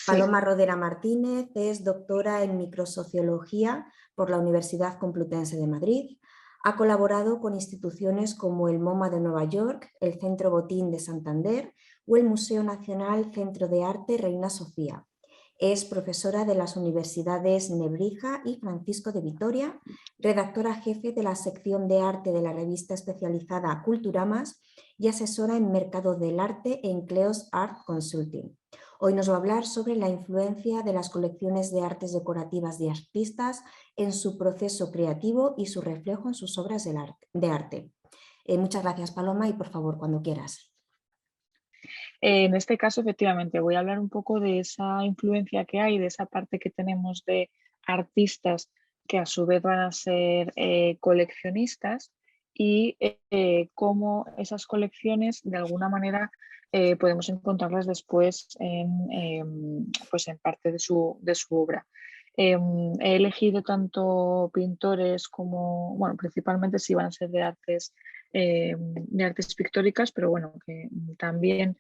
Sí. Paloma Rodera Martínez es doctora en microsociología por la Universidad Complutense de Madrid. Ha colaborado con instituciones como el MoMA de Nueva York, el Centro Botín de Santander o el Museo Nacional Centro de Arte Reina Sofía. Es profesora de las universidades Nebrija y Francisco de Vitoria, redactora jefe de la sección de arte de la revista especializada Culturamas y asesora en mercado del arte en Cleos Art Consulting. Hoy nos va a hablar sobre la influencia de las colecciones de artes decorativas de artistas en su proceso creativo y su reflejo en sus obras de arte. Muchas gracias, Paloma, y por favor, cuando quieras. En este caso, efectivamente, voy a hablar un poco de esa influencia que hay, de esa parte que tenemos de artistas que a su vez van a ser coleccionistas y cómo esas colecciones de alguna manera podemos encontrarlas después pues en parte de su obra. He elegido tanto pintores como, bueno, principalmente sí van a ser de artes pictóricas, pero bueno, que también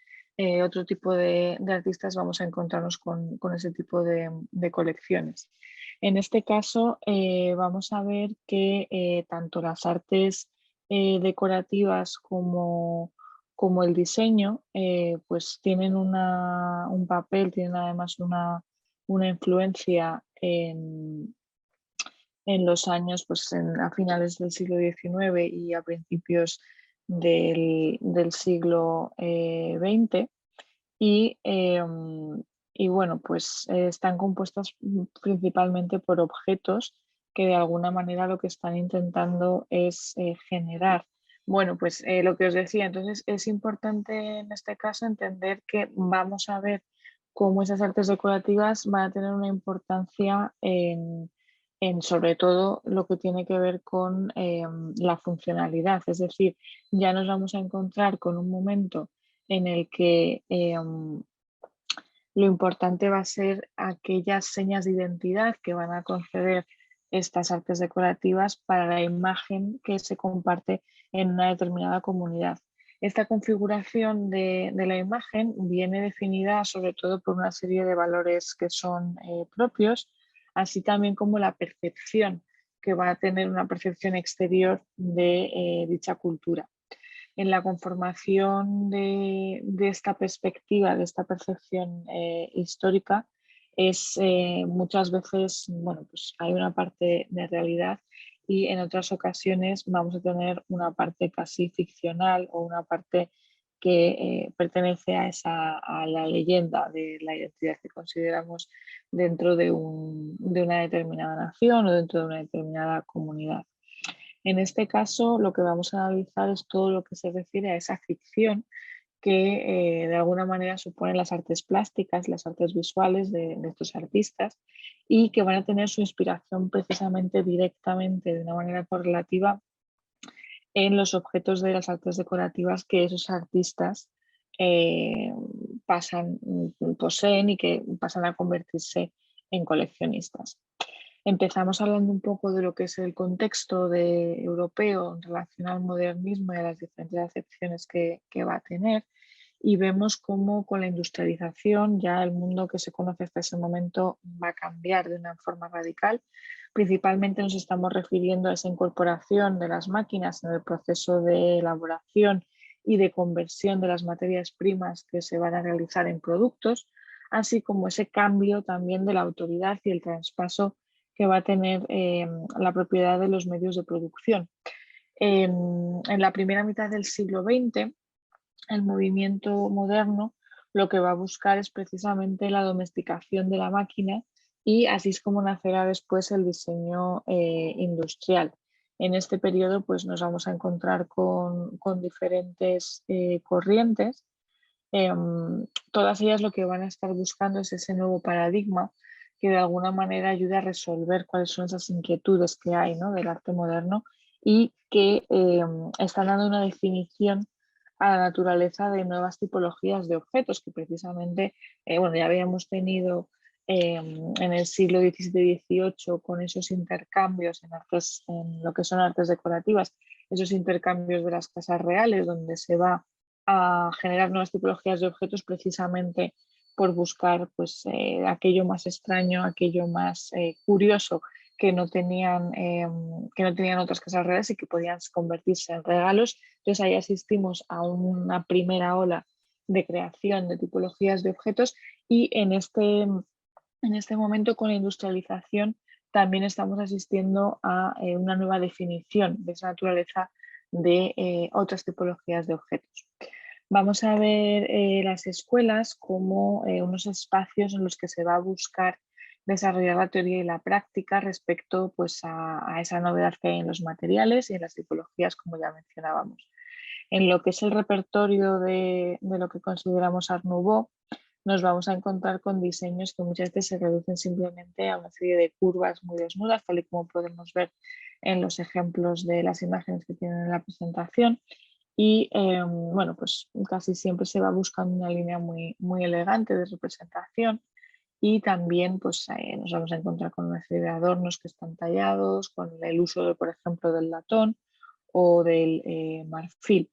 otro tipo de artistas vamos a encontrarnos con ese tipo de colecciones. En este caso vamos a ver que tanto las artes decorativas como el diseño pues tienen un papel, tienen además una influencia en los años, pues a finales del siglo XIX y a principios del siglo XX. Y, y bueno, pues están compuestas principalmente por objetos que de alguna manera lo que están intentando es generar. Bueno, pues lo que os decía, entonces es importante en este caso entender que vamos a ver cómo esas artes decorativas van a tener una importancia en sobre todo lo que tiene que ver con la funcionalidad, es decir, ya nos vamos a encontrar con un momento en el que lo importante va a ser aquellas señas de identidad que van a conceder estas artes decorativas para la imagen que se comparte en una determinada comunidad. Esta configuración de la imagen viene definida sobre todo por una serie de valores que son propios, así también como la percepción que va a tener una percepción exterior de dicha cultura. En la conformación de esta perspectiva, de esta percepción histórica, es muchas veces, bueno, pues hay una parte de realidad y en otras ocasiones vamos a tener una parte casi ficcional o una parte que pertenece a la leyenda de la identidad que consideramos dentro de una determinada nación o dentro de una determinada comunidad. En este caso, lo que vamos a analizar es todo lo que se refiere a esa ficción que de alguna manera suponen las artes plásticas, las artes visuales de estos artistas y que van a tener su inspiración precisamente directamente, de una manera correlativa, en los objetos de las artes decorativas que esos artistas eh, poseen y que pasan a convertirse en coleccionistas. Empezamos hablando un poco de lo que es el contexto europeo en relación al modernismo y a las diferentes acepciones que va a tener y vemos cómo con la industrialización ya el mundo que se conoce hasta ese momento va a cambiar de una forma radical. Principalmente nos estamos refiriendo a esa incorporación de las máquinas en el proceso de elaboración y de conversión de las materias primas que se van a realizar en productos, así como ese cambio también de la autoridad y el traspaso que va a tener la propiedad de los medios de producción. En la primera mitad del siglo XX, el movimiento moderno lo que va a buscar es precisamente la domesticación de la máquina y así es como nacerá después el diseño industrial. En este periodo pues, nos vamos a encontrar con diferentes corrientes. Todas ellas lo que van a estar buscando es ese nuevo paradigma que de alguna manera ayude a resolver cuáles son esas inquietudes que hay, ¿no?, del arte moderno y que están dando una definición a la naturaleza de nuevas tipologías de objetos que precisamente, bueno, ya habíamos tenido en el siglo XVII y XVIII con esos intercambios en lo que son artes decorativas, esos intercambios de las casas reales donde se va a generar nuevas tipologías de objetos precisamente por buscar pues, aquello más extraño, aquello más curioso que no tenían otras casas reales y que podían convertirse en regalos. Entonces ahí asistimos a una primera ola de creación de tipologías de objetos y en este momento con la industrialización también estamos asistiendo a una nueva definición de esa naturaleza de otras tipologías de objetos. Vamos a ver las escuelas como unos espacios en los que se va a buscar desarrollar la teoría y la práctica respecto pues, a esa novedad que hay en los materiales y en las tipologías, como ya mencionábamos. En lo que es el repertorio de lo que consideramos Art Nouveau, nos vamos a encontrar con diseños que muchas veces se reducen simplemente a una serie de curvas muy desnudas, tal y como podemos ver en los ejemplos de las imágenes que tienen en la presentación. Y bueno, pues casi siempre se va buscando una línea muy, muy elegante de representación y también pues, nos vamos a encontrar con una serie de adornos que están tallados, con el uso, por ejemplo, del latón o del marfil.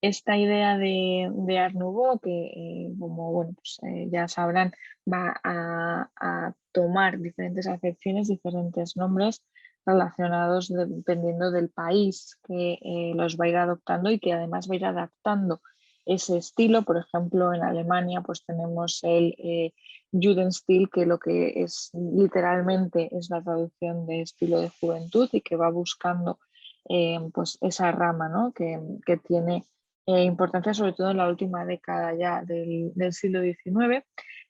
Esta idea de Art Nouveau, que como bueno, pues, ya sabrán, va a tomar diferentes acepciones, diferentes nombres relacionados dependiendo del país que los va a ir adoptando y que además va a ir adaptando ese estilo. Por ejemplo, en Alemania pues tenemos el Jugendstil, que lo que es literalmente es la traducción de estilo de juventud y que va buscando pues esa rama, ¿no? que tiene importancia sobre todo en la última década ya del siglo XIX.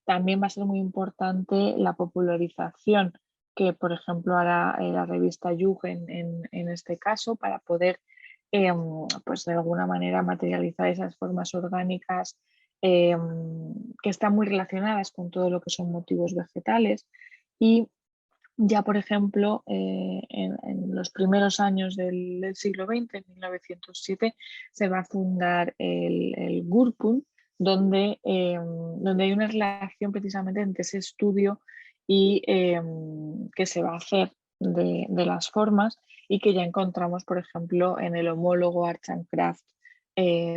También va a ser muy importante la popularización que, por ejemplo, hará la revista Jugend en este caso para poder, pues de alguna manera, materializar esas formas orgánicas que están muy relacionadas con todo lo que son motivos vegetales. Y ya, por ejemplo, en los primeros años del siglo XX, en 1907, se va a fundar el Gurpun, donde hay una relación precisamente entre ese estudio y que se va a hacer de las formas y que ya encontramos, por ejemplo, en el homólogo Arts and Craft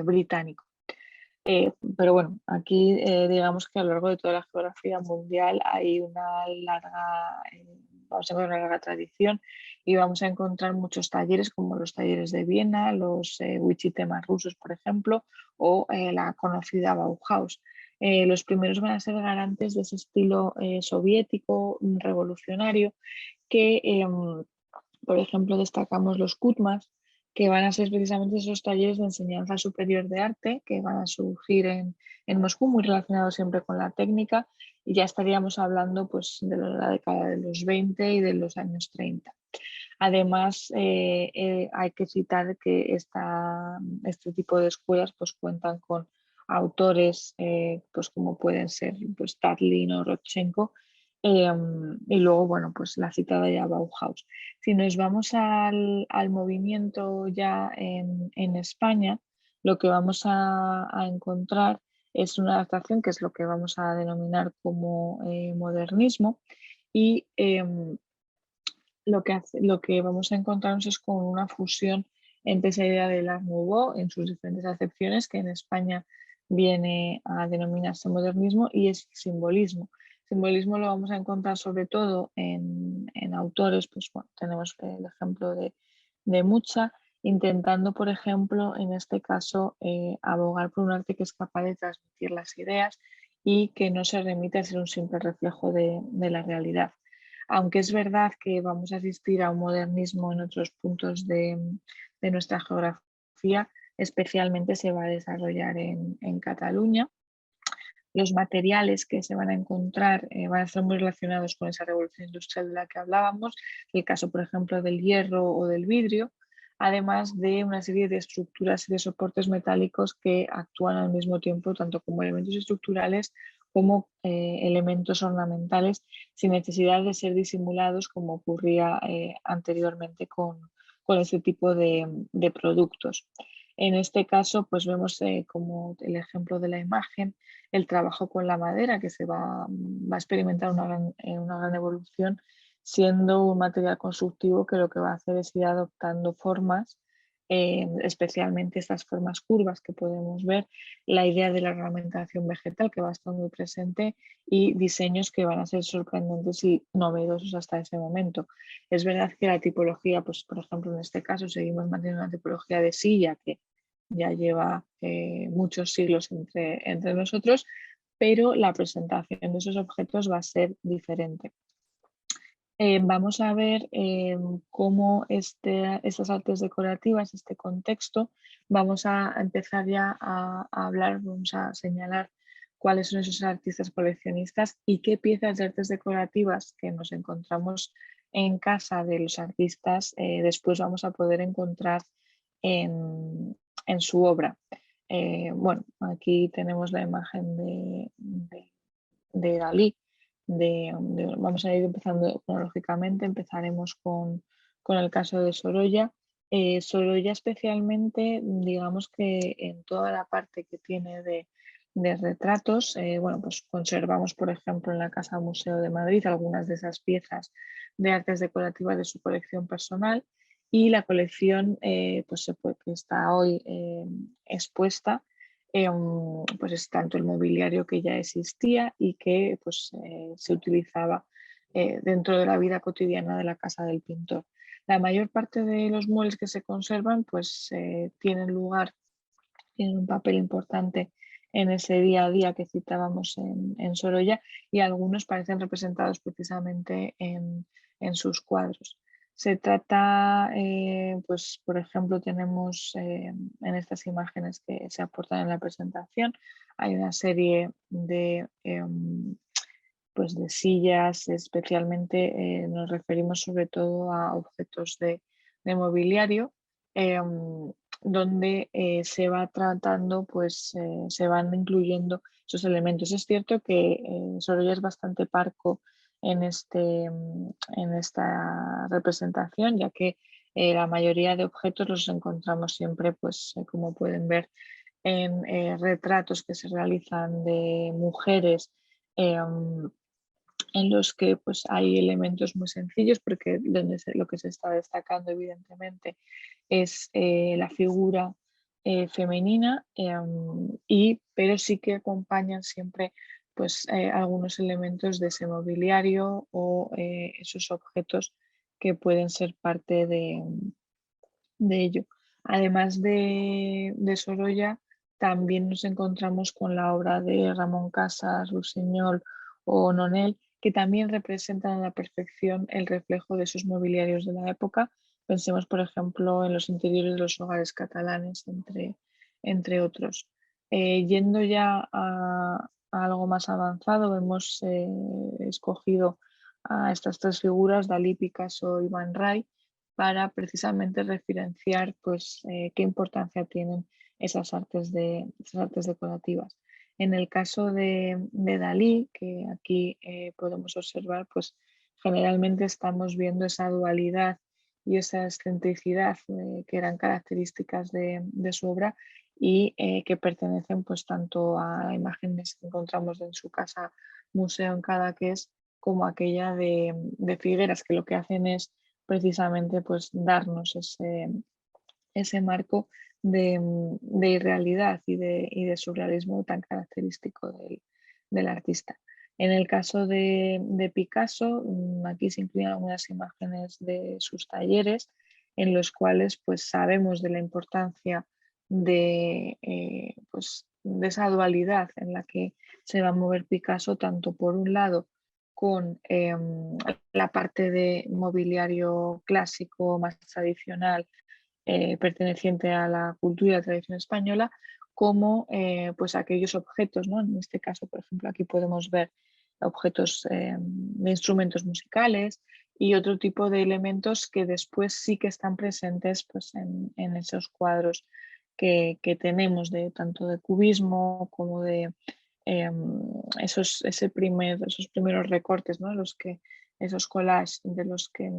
británico. Pero bueno, aquí digamos que a lo largo de toda la geografía mundial hay una larga, vamos a ver, una larga tradición y vamos a encontrar muchos talleres como los talleres de Viena, los Wichitemas rusos, por ejemplo, o la conocida Bauhaus. Los primeros van a ser garantes de ese estilo soviético revolucionario que por ejemplo, destacamos los Kutmas, que van a ser precisamente esos talleres de enseñanza superior de arte que van a surgir en Moscú, muy relacionados siempre con la técnica, y ya estaríamos hablando pues, de la década de los 20 y de los años 30. Además, hay que citar que este tipo de escuelas pues, cuentan con autores pues, como pueden ser pues, Tatlin o Rodchenko, y luego, bueno, pues la citada ya Bauhaus. Si nos vamos al movimiento ya en España, lo que vamos a encontrar es una adaptación que es lo que vamos a denominar como modernismo y lo que vamos a encontrarnos es con una fusión entre esa idea del Art Nouveau en sus diferentes acepciones, que en España viene a denominarse modernismo, y es simbolismo. Simbolismo lo vamos a encontrar sobre todo en autores, pues bueno, tenemos el ejemplo de Mucha, intentando, por ejemplo, en este caso, abogar por un arte que es capaz de transmitir las ideas y que no se remite a ser un simple reflejo de la realidad. Aunque es verdad que vamos a asistir a un modernismo en otros puntos de nuestra geografía, especialmente se va a desarrollar en Cataluña. Los materiales que se van a encontrar van a estar muy relacionados con esa revolución industrial de la que hablábamos, el caso, por ejemplo, del hierro o del vidrio, además de una serie de estructuras y de soportes metálicos que actúan al mismo tiempo tanto como elementos estructurales como elementos ornamentales, sin necesidad de ser disimulados como ocurría anteriormente con este tipo de productos. En este caso, pues vemos como el ejemplo de la imagen, el trabajo con la madera, que va a experimentar una gran evolución, siendo un material constructivo que lo que va a hacer es ir adoptando formas especialmente estas formas curvas que podemos ver, la idea de la ornamentación vegetal que va a estar muy presente y diseños que van a ser sorprendentes y novedosos hasta ese momento. Es verdad que la tipología, pues por ejemplo en este caso seguimos manteniendo una tipología de silla que ya lleva muchos siglos entre nosotros, pero la presentación de esos objetos va a ser diferente. Vamos a ver cómo estas artes decorativas, este contexto, vamos a empezar ya a hablar, vamos a señalar cuáles son esos artistas coleccionistas y qué piezas de artes decorativas que nos encontramos en casa de los artistas después vamos a poder encontrar en su obra. Bueno, aquí tenemos la imagen de Dalí. Vamos a ir empezando cronológicamente, empezaremos con el caso de Sorolla. Sorolla especialmente, digamos que en toda la parte que tiene de retratos, bueno, pues conservamos, por ejemplo, en la Casa Museo de Madrid algunas de esas piezas de artes decorativas de su colección personal y la colección que está hoy expuesta pues es tanto el mobiliario que ya existía y que pues, se utilizaba dentro de la vida cotidiana de la casa del pintor. La mayor parte de los muebles que se conservan pues tienen un papel importante en ese día a día que citábamos en Sorolla y algunos parecen representados precisamente en sus cuadros. Se trata, pues por ejemplo, tenemos en estas imágenes que se aportan en la presentación, hay una serie pues de sillas, especialmente nos referimos sobre todo a objetos de mobiliario, donde se va tratando, pues se van incluyendo esos elementos. Es cierto que Sorolla es bastante parco en esta representación, ya que la mayoría de objetos los encontramos siempre, pues como pueden ver, en retratos que se realizan de mujeres en los que pues, hay elementos muy sencillos, porque lo que se está destacando evidentemente es la figura femenina, pero sí que acompañan siempre pues, algunos elementos de ese mobiliario o esos objetos que pueden ser parte de ello. Además de Sorolla, también nos encontramos con la obra de Ramón Casas, Rusiñol o Nonel, que también representan a la perfección el reflejo de esos mobiliarios de la época. Pensemos, por ejemplo, en los interiores de los hogares catalanes, entre otros. Yendo ya a algo más avanzado, hemos escogido a estas tres figuras, Dalí, Picasso y Van Rey, para precisamente referenciar pues, qué importancia tienen esas artes decorativas. En el caso de Dalí, que aquí podemos observar, pues generalmente estamos viendo esa dualidad y esa excentricidad que eran características de su obra y que pertenecen pues tanto a imágenes que encontramos en su casa museo en Cadaqués como aquella de Figueras, que lo que hacen es precisamente pues darnos ese marco de irrealidad y de surrealismo tan característico del artista. En el caso de Picasso, aquí se incluyen algunas imágenes de sus talleres en los cuales pues, sabemos de la importancia pues, de esa dualidad en la que se va a mover Picasso, tanto por un lado con la parte de mobiliario clásico más tradicional perteneciente a la cultura y la tradición española, como pues aquellos objetos, ¿no? En este caso, por ejemplo, aquí podemos ver objetos de instrumentos musicales y otro tipo de elementos que después sí que están presentes pues, en esos cuadros que tenemos de tanto de cubismo como de esos primeros recortes, ¿no? Esos collages de los que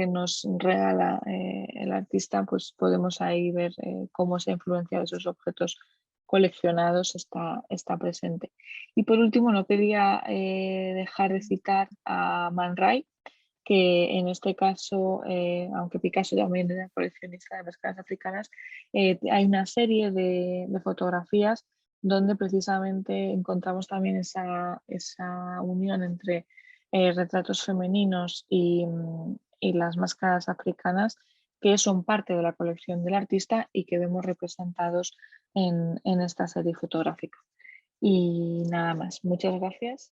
nos regala el artista, pues podemos ahí ver cómo esa influencia de esos objetos coleccionados está presente. Y por último, no quería dejar de citar a Man Ray, que en este caso, aunque Picasso también era coleccionista de máscaras africanas, hay una serie de fotografías donde precisamente encontramos también esa unión entre retratos femeninos y las máscaras africanas que son parte de la colección del artista y que vemos representados en esta serie fotográfica. Y nada más, muchas gracias.